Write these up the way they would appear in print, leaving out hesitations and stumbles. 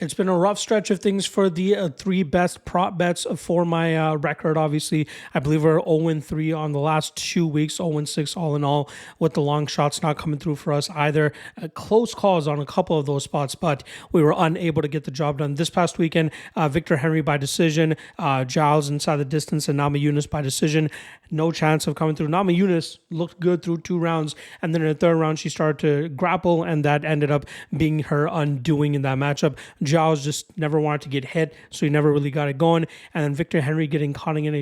It's been a rough stretch of things for the three best prop bets for my record. Obviously, I believe we're 0-3 on the last 2 weeks, 0-6 all in all, with the long shots not coming through for us either. Close calls on a couple of those spots, but we were unable to get the job done. This past weekend, Victor Henry by decision, Giles inside the distance, and Namajunas by decision. No chance of coming through. Namajunas looked good through 2 rounds, and then in the third round, she started to grapple, and that ended up being her undoing in that matchup. Giles just never wanted to get hit, so he never really got it going. And then Victor Henry getting caught in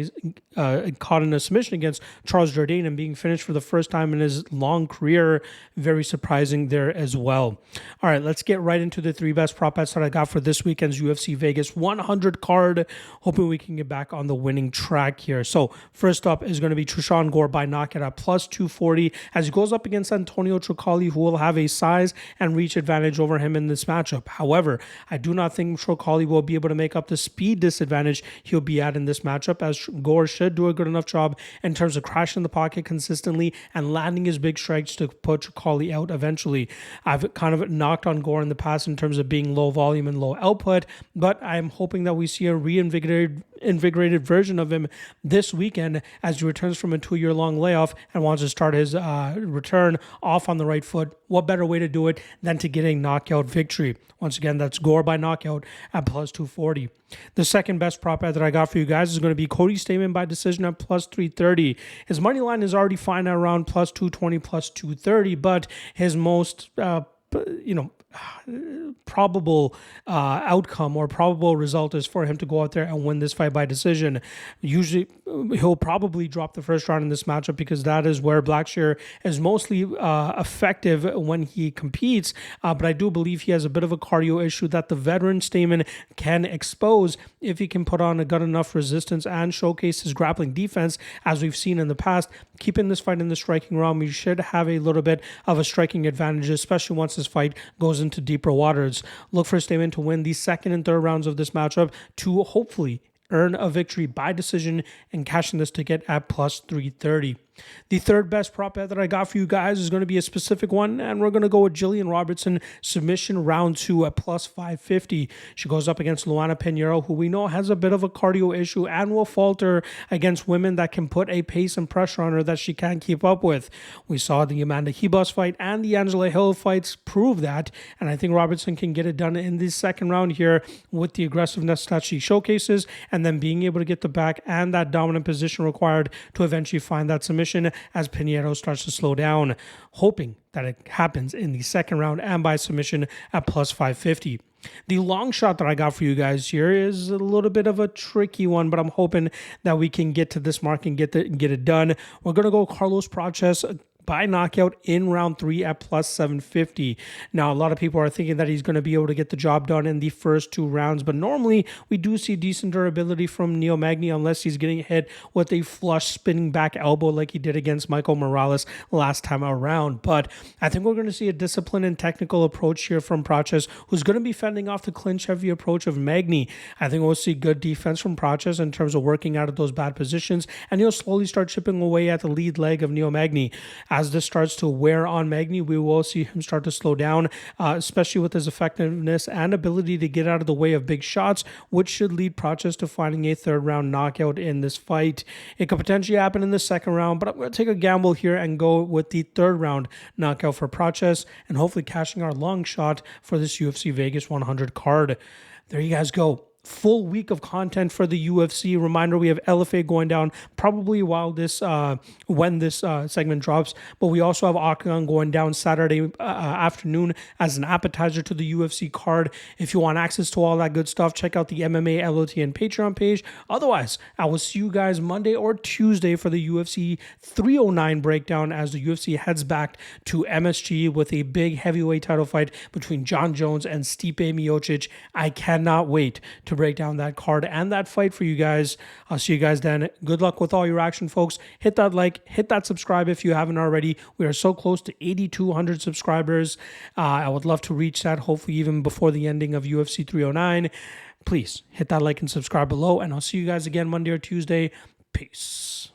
a submission against Charles Jourdain and being finished for the first time in his long career. Very surprising there as well. All right, let's get right into the 3 best prop bets that I got for this weekend's UFC Vegas 100 card. Hoping we can get back on the winning track here. So first up is going to be Tresean Gore by knockout at plus 240 as he goes up against Antonio Trocali, who will have a size and reach advantage over him in this matchup. However, I do not think Trocali will be able to make up the speed disadvantage he'll be at in this matchup, as Gore should do a good enough job in terms of crashing the pocket consistently and landing his big strikes to put Trocali out eventually. I've kind of knocked on Gore in the past in terms of being low volume and low output, but I'm hoping that we see a reinvigorated version of him this weekend as he returns from a 2-year-long layoff and wants to start his return off on the right foot. What better way to do it than to get a knockout victory? Once again, that's Gore by knockout at plus 240. The second best prop bet that I got for you guys is going to be Cody Stamann by decision at plus 330. His money line is already fine at around plus 220, plus 230, but his most probable outcome or probable result is for him to go out there and win this fight by decision. Usually he'll probably drop the first round in this matchup because that is where Blackshear is mostly effective when he competes, but I do believe he has a bit of a cardio issue that the veteran Stamann can expose if he can put on a good enough resistance and showcase his grappling defense as we've seen in the past. Keeping this fight in the striking realm, you should have a little bit of a striking advantage, especially once this fight goes into deeper waters. Look for Stamann to win the second and third rounds of this matchup to hopefully earn a victory by decision and cashing this ticket at plus 330. The third best prop bet that I got for you guys is going to be a specific one, and we're going to go with Jillian Robertson submission round 2 at plus 550. She goes up against Luana Pinheiro, who we know has a bit of a cardio issue and will falter against women that can put a pace and pressure on her that she can't keep up with. We saw the Amanda Ribas fight and the Angela Hill fights prove that, and I think Robertson can get it done in the second round here with the aggressiveness that she showcases and then being able to get the back and that dominant position required to eventually find that submission as Pinheiro starts to slow down, hoping that it happens in the second round and by submission at plus 550. The long shot that I got for you guys here is a little bit of a tricky one, but I'm hoping that we can get to this mark and get it done. We're going to go Carlos Prates by knockout in round 3 at plus 750. Now, a lot of people are thinking that he's going to be able to get the job done in the first 2 rounds, but normally we do see decent durability from Neil Magny unless he's getting hit with a flush spinning back elbow like he did against Michael Morales last time around. But I think we're going to see a disciplined and technical approach here from Prates, who's going to be fending off the clinch-heavy approach of Magny. I think we'll see good defense from Prates in terms of working out of those bad positions, and he'll slowly start chipping away at the lead leg of Neil Magny. As this starts to wear on Magny, we will see him start to slow down, especially with his effectiveness and ability to get out of the way of big shots, which should lead Prates to finding a third round knockout in this fight. It could potentially happen in the second round, but I'm going to take a gamble here and go with the third round knockout for Prates and hopefully cashing our long shot for this UFC Vegas 100 card. There you guys go. Full week of content for the UFC. Reminder, we have LFA going down probably while this when this segment drops, but we also have Octagon going down Saturday afternoon as an appetizer to the UFC card. If you want access to all that good stuff, check out the MMA LOTN Patreon page. Otherwise, I will see you guys Monday or Tuesday for the UFC 309 breakdown as the UFC heads back to MSG with a big heavyweight title fight between John Jones and Stipe Miocic. I cannot wait to break down that card and that fight for you guys. I'll see you guys then. Good luck with all your action, folks. Hit that like, hit that subscribe if you haven't already. We are so close to 8,200 subscribers. I would love to reach that, hopefully even before the ending of UFC 309. Please hit that like and subscribe below, and I'll see you guys again Monday or Tuesday. Peace.